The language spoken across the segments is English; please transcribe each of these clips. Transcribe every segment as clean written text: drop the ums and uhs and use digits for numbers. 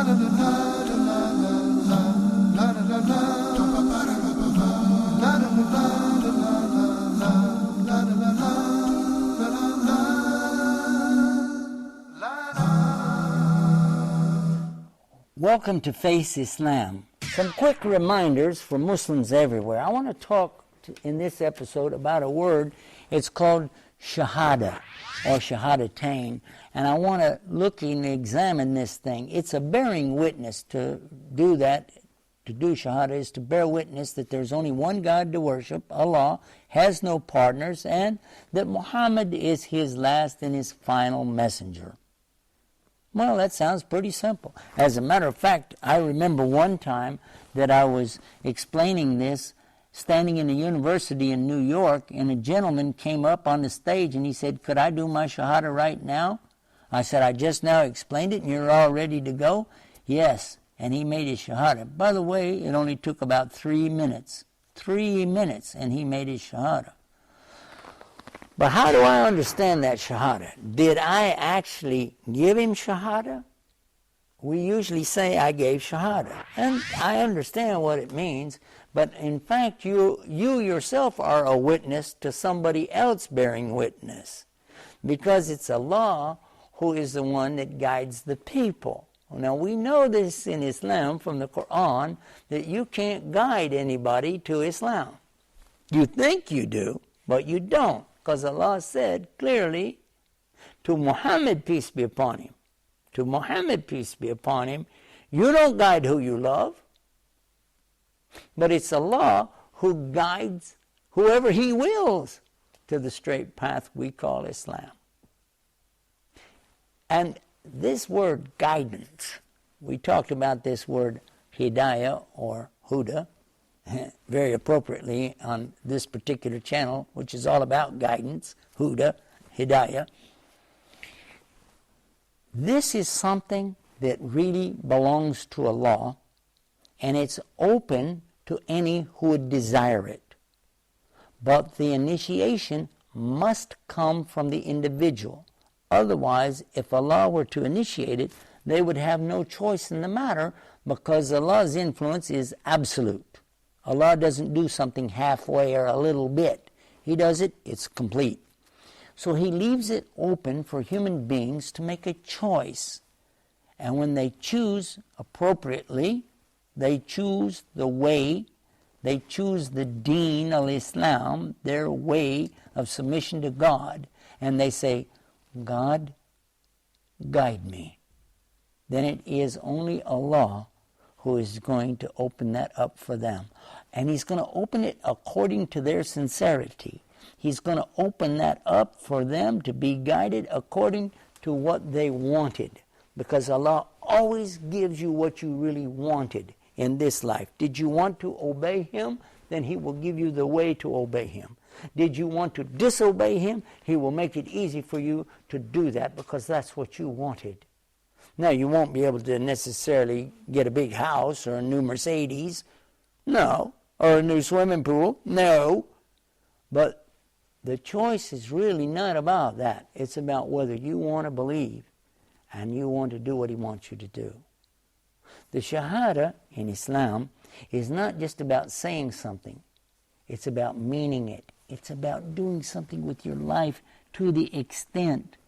Welcome to Face Islam. Some quick reminders for Muslims everywhere. I want to talk in this episode about a word. It's called Shahadah or Shahadatain. And I want to look and examine this thing. It's a bearing witness. To do that, to do Shahadah, is to bear witness that there's only one God to worship, Allah, has no partners, and that Muhammad is his last and his final messenger. Well, that sounds pretty simple. As a matter of fact, I remember one time that I was explaining this standing in a university in New York, and a gentleman came up on the stage and he said, "Could I do my Shahada right now?" I said, "I just now explained it and you're all ready to go?" "Yes." And he made his Shahada. By the way, it only took about 3 minutes. 3 minutes, and he made his Shahada. But how do I understand that Shahada? Did I actually give him Shahada? We usually say I gave Shahada. And I understand what it means, but in fact you yourself are a witness to somebody else bearing witness. Because it's Allah who is the one that guides the people. Now we know this in Islam from the Quran, that you can't guide anybody to Islam. You think you do, but you don't. Because Allah said clearly to Muhammad, peace be upon him, to Muhammad, peace be upon him, you don't guide who you love, but it's Allah who guides whoever he wills to the straight path we call Islam. And this word guidance, we talked about this word hidayah or huda, very appropriately on this particular channel, which is all about guidance, huda, hidayah. This is something that really belongs to Allah, and it's open to any who would desire it. But the initiation must come from the individual. Otherwise, if Allah were to initiate it, they would have no choice in the matter, because Allah's influence is absolute. Allah doesn't do something halfway or a little bit. He does it, it's complete. So He leaves it open for human beings to make a choice. And when they choose appropriately, they choose the way, they choose the deen al-Islam, their way of submission to God, and they say, "God, guide me." Then it is only Allah who is going to open that up for them. And He's going to open it according to their sincerity. He's going to open that up for them to be guided according to what they wanted. Because Allah always gives you what you really wanted in this life. Did you want to obey Him? Then He will give you the way to obey Him. Did you want to disobey Him? He will make it easy for you to do that, because that's what you wanted. Now, you won't be able to necessarily get a big house or a new Mercedes, no, or a new swimming pool, no. But the choice is really not about that. It's about whether you want to believe and you want to do what He wants you to do. The Shahada in Islam is not just about saying something. It's about meaning it. It's about doing something with your life to the extent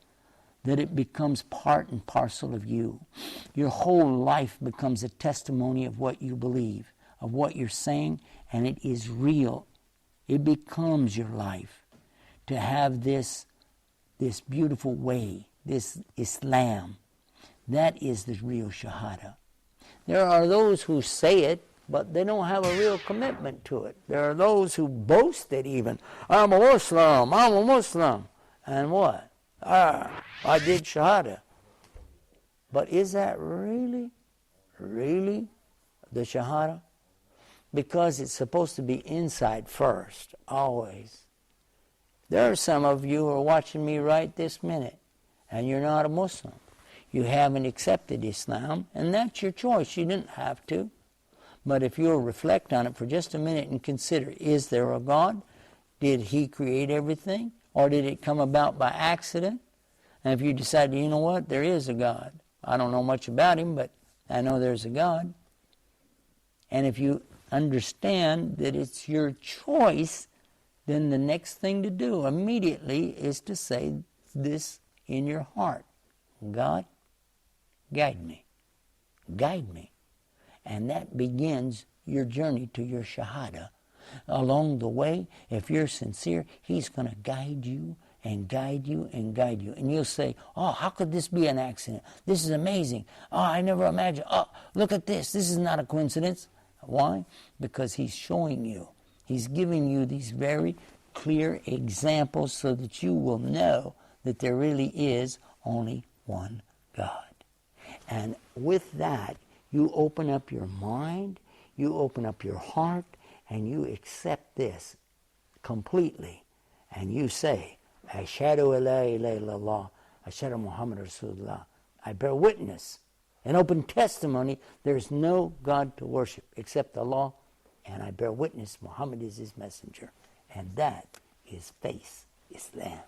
that it becomes part and parcel of you. Your whole life becomes a testimony of what you believe, of what you're saying, and it is real. It becomes your life to have this beautiful way, this Islam. That is the real Shahada. There are those who say it, but they don't have a real commitment to it. There are those who boast it even. I'm a Muslim, I'm a Muslim. And what? I did Shahada. But is that really the Shahada? Because it's supposed to be inside first, always. There are some of you who are watching me right this minute, and you're not a Muslim. You haven't accepted Islam, and that's your choice. You didn't have to. But if you'll reflect on it for just a minute and consider, is there a God? Did He create everything? Or did it come about by accident? And if you decide, you know what, there is a God. I don't know much about Him, but I know there's a God. And if you understand that it's your choice, then the next thing to do immediately is to say this in your heart. God, guide me. Guide me. And that begins your journey to your Shahadah. Along the way, if you're sincere, He's going to guide you and guide you and guide you. And you'll say, oh, how could this be an accident? This is amazing. Oh, I never imagined. Oh, look at this. This is not a coincidence. Why? Because He's showing you. He's giving you these very clear examples so that you will know that there really is only one God. And with that, you open up your mind, you open up your heart, and you accept this completely. And you say, Ashhadu an la ilaha illallah, Ashhadu Muhammad Rasulullah. I bear witness, an open testimony, there's no God to worship except Allah, and I bear witness Muhammad is His messenger. And that is faith, Islam.